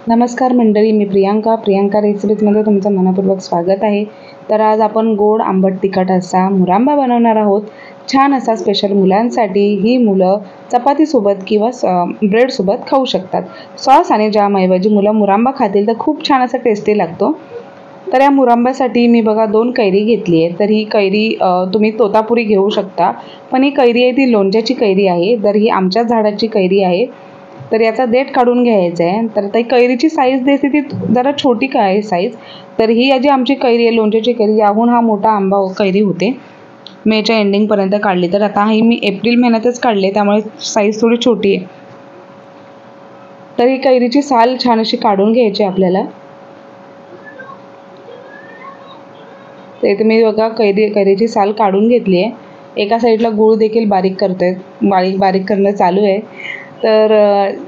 नमस्कार मंडळी, मी प्रियांका रेसिपीजमध्ये तुमचं मनपूर्वक स्वागत आहे। तर आज आपण गोड आंबट तिखट असा मुरांबा बनवणार आहोत। छान असा स्पेशल मुलांसाठी। ही मुलं चपातीसोबत किंवा ब्रेडसोबत खाऊ शकतात। सॉस आणि जॅमऐवजी मुलं मुरांबा खातील तर खूप छान असा टेस्टी लागतो। तर या मुरांबासाठी मी बघा 2 कैरी घेतली आहे। तर ही कैरी तुम्ही तोतापुरी घेऊ शकता, पण ही कैरी आहे ती लोणच्याची कैरी आहे। तर ही आमच्या झाडाची कैरी आहे। तर याचा देठ काढून घ्यायचा आहे। तर त्या कैरीची साईज दिसते ती जरा छोटी काय आहे साईज। तर ही जी आमची कैरी आहे लोणच्याची कैरी, याहून हा मोठा आंबा कैरी होते। मेच्या एंडिंग पर्यंत काढली। तर आता ही मी एप्रिल महिन्यातच काढले, त्यामुळे साईज थोडी छोटी आहे। तर ही कैरीची साल छान अशी काढून घ्यायची आपल्याला। तर इथे मी बघा कैरीची साल काढून घेतली आहे। एका साईडला गूळ देखील बारीक करते, बारीक करणं चालू आहे। तर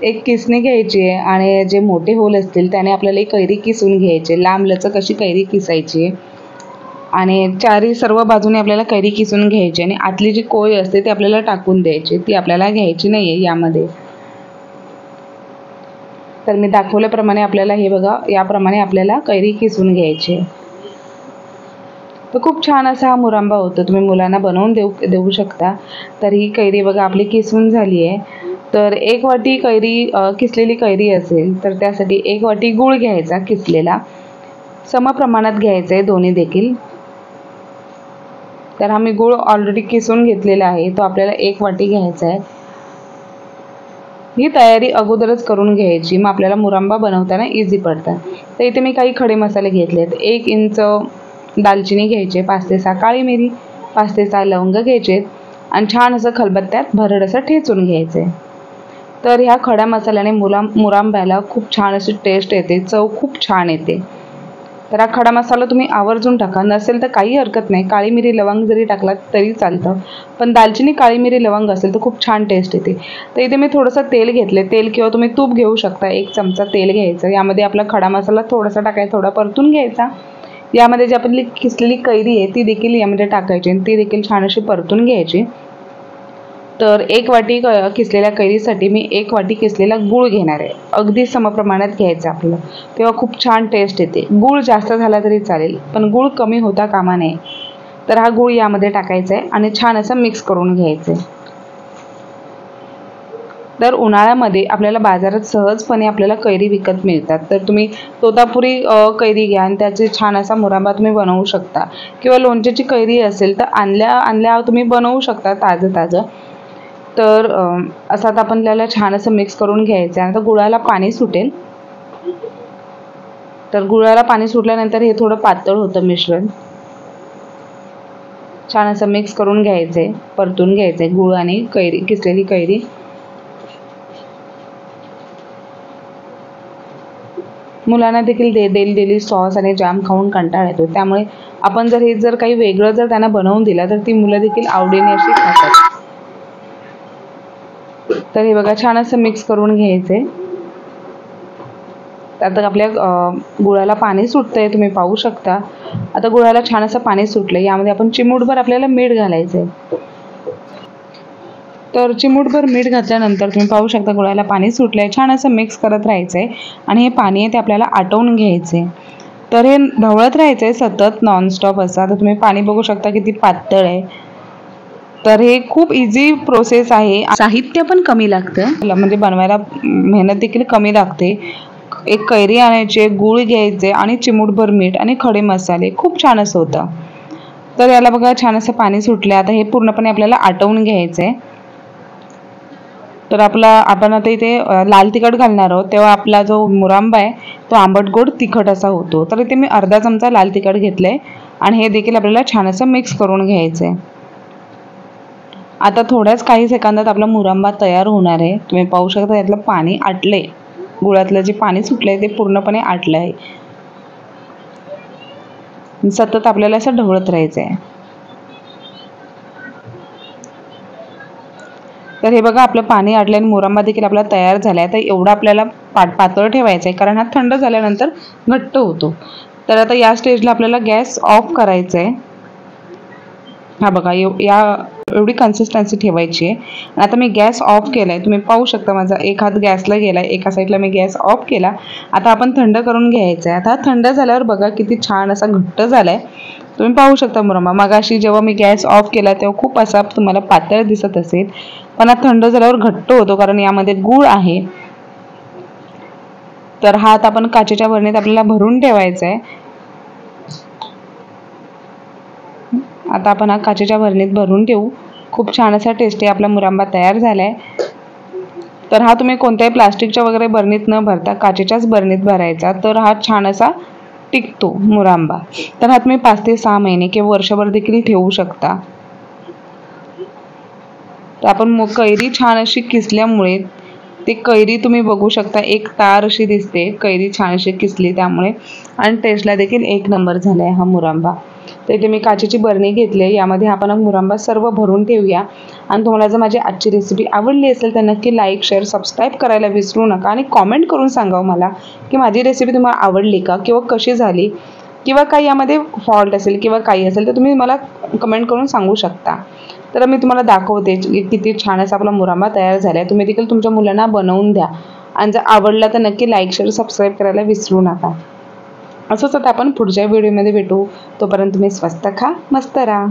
एक किसणी घ्यायची आहे आणि जे मोठे होल असतील त्याने आपल्याला एक कैरी किसून घ्यायची। लांब लचक अशी कैरी किसायची आणि चारी सर्व बाजूने आपल्याला कैरी किसून घ्यायची आणि आतली जी कोय असते ती आपल्याला टाकून द्यायची, ती आपल्याला घ्यायची नाहीये यामध्ये। तर मी दाखवल्याप्रमाणे आपल्याला हे बघा याप्रमाणे आपल्याला कैरी किसून घ्यायची। तर खूप छान असा हा मुरांबा होतो, तुम्ही मुलांना बनवून देऊ शकता। तर ही कैरी बघा आपली किसून झाली आहे। तर 1 वाटी कैरी किसलेली कैरी असेल तर त्यासाठी 1 वाटी गूळ घ्यायचा किसलेला, सम प्रमाणात घ्यायचा आहे दोन्ही देखील। तर आम्ही गूळ ऑलरेडी किसून घेतलेला आहे, तो आपल्याला 1 वाटी घ्यायचा आहे। ही तयारी अगोदरच करून घ्यायची, मग आपल्याला मुरांबा बनवताना इझी पडतं। तर इथे मी काही खडे मसाले घेतलेत। 1 इंच दालचिनी घ्यायचे, 5 ते 6 काळी मिरी, 5 ते 6 लवंग घ्यायचे आणि छान असं खलबत्त्यात भरड असं ठेचून घ्यायचे। तर ह्या खड्या मसाल्याने मुरांब्याला खूप छान अशी टेस्ट येते, चव खूप छान येते। तर हा खडा मसाला तुम्ही आवर्जून टाका, नसेल तर काही हरकत नाही, काळी मिरी लवंग जरी टाकलात तरी चालतं, पण दालचिनी काळी मिरी लवंग असेल तर खूप छान टेस्ट येते। तर इथे मी थोडंसं तेल घेतले, तेल किंवा तुम्ही तूप घेऊ शकता। 1 चमचा तेल घ्यायचं, यामध्ये आपला खडा मसाला थोडासा टाकायचा, थोडा परतून घ्यायचा। यामध्ये जी आपली किसलेली कैरी आहे ती देखील यामध्ये टाकायची आणि ती देखील छान अशी परतून घ्यायची। तर 1 वाटी किसलेल्या कैरीसाठी मी 1 वाटी किसलेला गूळ घेणार आहे। अगदी समप्रमाणात घ्यायचं आपलं, तेव्हा खूप छान टेस्ट येते। गूळ जास्त झाला तरी चालेल, पण गूळ कमी होता कामा नये। तर हा गूळ यामध्ये टाकायचा आहे आणि छान असं मिक्स करून घ्यायचं आहे। तर उन्हाळ्यामध्ये आपल्याला बाजारात सहजपणे आपल्याला कैरी विकत मिळतात। तर तुम्ही तोतापुरी कैरी घ्या आणि त्याचे छान असा मुरांबा तुम्ही बनवू शकता, किंवा लोणच्याची कैरी असेल तर आणल्या तुम्ही बनवू शकता ताजं। तर असं आता आपल्याला छान असं मिक्स करून घ्यायचं आहे। आता गुळाला पाणी सुटेल, तर गुळाला पाणी सुटल्यानंतर हे थोडं पातळ होतं मिश्रण। छान असं मिक्स करून घ्यायचंय, परतून घ्यायचंय गुळ आणि कैरी, किसलेली कैरी। मुलांना देखील डेली सॉस आणि जॅम खाऊन कंटाळा येतो, त्यामुळे आपण जर काही वेगळं जर त्यांना बनवून दिलं तर ती मुलं देखील आवडीने अशी खातात। तर हे बघा छान असं मिक्स करून घ्यायचंय। आता आपल्या गुळाला पाणी सुटतंय, तुम्ही पाहू शकता। आता गुळाला छान असं पाणी सुटलं, यामध्ये आपण चिमूटभर आपल्याला मीठ घालायचंय। तर चिमूटभर मीठ घातल्यानंतर तुम्ही पाहू शकता गुळाला पाणी सुटलंय, छान असं मिक्स करत राहायचंय आणि हे पाणी आहे ते आपल्याला आटवून घ्यायचंय। तर हे ढवळत राहायचंय सतत नॉनस्टॉप असं। आता तुम्ही पाणी बघू शकता किती पातळ आहे। तर हे खूप इझी प्रोसेस आहे, साहित्य पण कमी लागतं, म्हणजे बनवायला मेहनत देखील कमी लागते। 1 कैरी आणायची, गूळ घ्यायचे आणि चिमूटभर मीठ आणि खडे मसाले, खूप छान असं होतं। तर याला बघा छान असं पाणी सुटलं, आता हे पूर्णपणे आपल्याला आटवून घ्यायचंय। तर आपण आता इथे लाल तिखट घालणार आहोत, तेव्हा आपला जो मुरांबा आहे तो आंबट गोड तिखट असा होतो। तर इथे मी अर्धा चमचा लाल तिखट घेतलंय आणि हे देखील आपल्याला छान असं मिक्स करून घ्यायचंय। आता थोड्याच काही सेकंदात आपला मुरांबा तयार होणार आहे। तुम्ही पाहू शकता यातलं पाणी आटलंय, गुळातलं जे पाणी सुटलंय ते पूर्णपणे आटलं आहे। सतत आपल्याला असं ढवळत राहायचंय। तर हे बघा आपलं पाणी आटलं आणि मुरांबा देखील आपला तयार झालाय। तर एवढा आपल्याला पातळ ठेवायचा आहे, कारण हा थंड झाल्यानंतर घट्ट होतो। तर आता या स्टेजला आपल्याला गॅस ऑफ करायचा आहे। हा बघा एवढी कन्सिस्टन्सी ठेवायची आहे. आता मी गॅस ऑफ केला आहे, तुम्ही पाहू शकता माझा एक हात गॅसला गेला आहे, एका साईडला मी गॅस ऑफ केला. आता आपण थंड करून घ्यायचं आहे. आता थंड झाल्यावर बघा किती छान असा घट्ट झाला आहे, तुम्ही पाहू शकता मुरंबा. मगाशी जेव्हा मी गॅस ऑफ केला तेव्हा खूप असा तुम्हाला पातळ दिसत असेल, पण हा थंड झाल्यावर घट्ट होतो कारण यामध्ये गूळ आहे. तर हा आता आपण काचेच्या भरणीत आपल्याला भरून ठेवायचा आहे. आता आपण हा काचेच्या भरणीत भरून ठेवू. खूप छान असा टेस्टी आपला मुरंबा तयार झालाय. तर हा तुम्ही कोणत्याही प्लास्टिकच्या वगैरे भरणीत न भरता काचेच्याच भरणीत भरायचा, तर हा छान असा टिकतो मुरंबा. तर हा तुम्ही 5 ते 6 महिने किंवा वर्षभर देखील ठेवू शकता. तर आपण कैरी छान अशी किसल्यामुळे ते कैरी तुम्ही बघू शकता एक तार अशी दिसते, कैरी छान अशी किसली त्यामुळे, आणि टेस्टला देखील एक नंबर झालाय हा मुरंबा. तर इथे मी काचेची बरणी घेतली आहे, यामध्ये आपण मुरंबा सर्व भरून ठेवूया. आणि तुम्हाला जर माझी आजची रेसिपी आवडली असेल तर नक्की लाईक शेअर सबस्क्राईब करायला विसरू नका, आणि कॉमेंट करून सांगावं मला की माझी रेसिपी तुम्हाला आवडली का किंवा कशी झाली, किंवा काही यामध्ये फॉल्ट असेल किंवा काही असेल तर तुम्ही मला कमेंट करून सांगू शकता. तर मी तुम्हाला दाखवते किती छान असा आपला मुरंबा तयार झाला आहे. तुम्ही देखील तुमच्या मुलांना बनवून द्या, आणि जर आवडला तर नक्की लाईक शेअर सबस्क्राईब करायला विसरू नका. असंच आता आपण पुढच्या व्हिडिओमध्ये भेटू. तोपर्यंत तुम्ही स्वस्त खा, मस्त राहा.